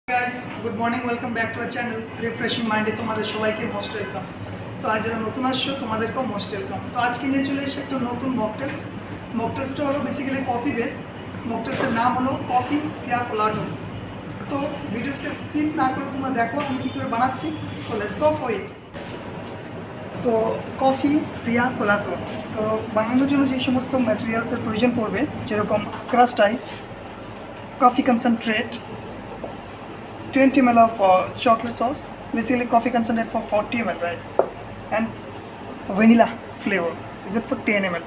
guys, good morning. Welcome back to our channel Refreshing Mind এ তোমাদের সবাইকে most welcome. তো আজ যারা নতুন আসছো তোমাদেরকেও মোস্ট ওয়েলকাম। তো আজকে নিয়ে চলে এসে একটা নতুন মকটেলসটা হলো বেসিক্যালি কফি বেস। মকটেলসের নাম হলো কফি সিয়াকোলাটো। তো ভিডিওসকে স্কিপ না করে তোমরা দেখো আমি কী করে বানাচ্ছি। So let's go for it. So coffee cioccolato তো বানানোর জন্য যে সমস্ত ম্যাটেরিয়ালসের প্রয়োজন পড়বে, যেরকম crushed ice, coffee concentrate, 20 ml of chocolate sauce, basically coffee concentrate for 40 ml, right? And vanilla flavor, is it for 10 ml?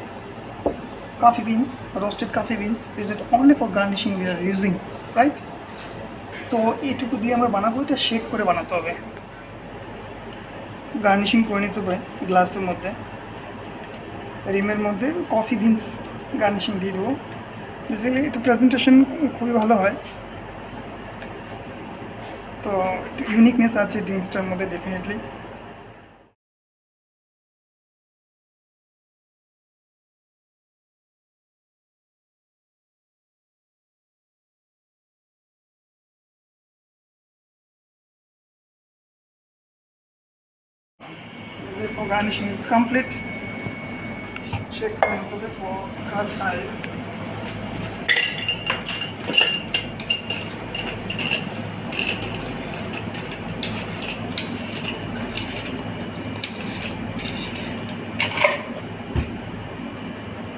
Coffee beans, roasted coffee beans, is it only for garnishing we are using, right? তো এইটুকু দিয়ে আমরা বানাবো, এটা shake করে বানাতে হবে, garnishing করে নিতে হবে গ্লাসের মধ্যে, রিমের মধ্যে কফি বিনস গার্নিশিং দিয়ে দেবো। বেসিক্যালি এটা প্রেজেন্টেশন খুবই ভালো হয়, তো ইউনিকনেস আছে ড্রিঙ্কসটার মধ্যে definitely. For garnishing is complete. Check for crust ice.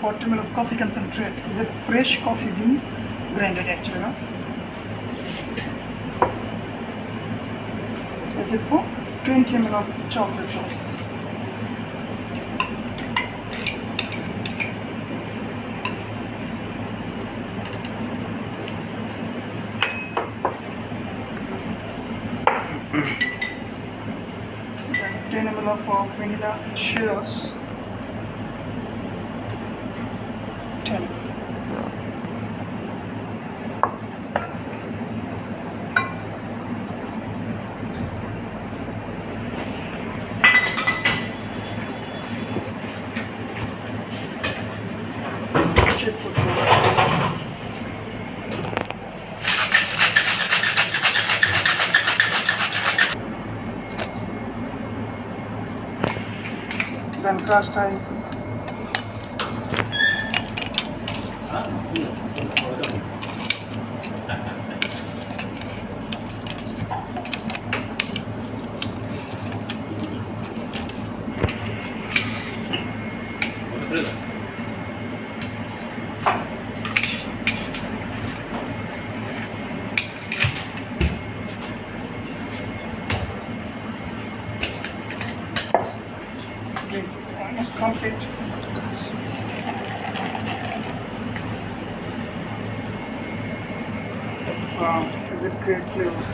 40 ml of coffee concentrate. Is it fresh coffee beans grinded actually, no? Is it for 20 ml of chocolate sauce. Then 10 ml of vanilla shears. 10. Then crushed ice. Drinks is almost complete. Wow, is it great flavor?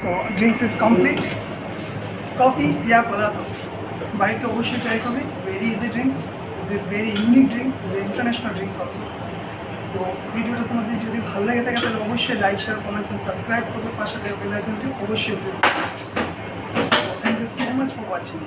So drinks is complete. Coffee Cioccolato. বাড়িতে অবশ্যই try করবে। Very easy drinks, is a very unique drinks, is a international drinks also. তো ভিডিওটা তোমাদের যদি ভালো লাগে থাকে তাহলে অবশ্যই like, share, comments and subscribe করবে, পাশে বেল আইকনটি অবশ্যই প্রেস করবে। Thank you so much for watching.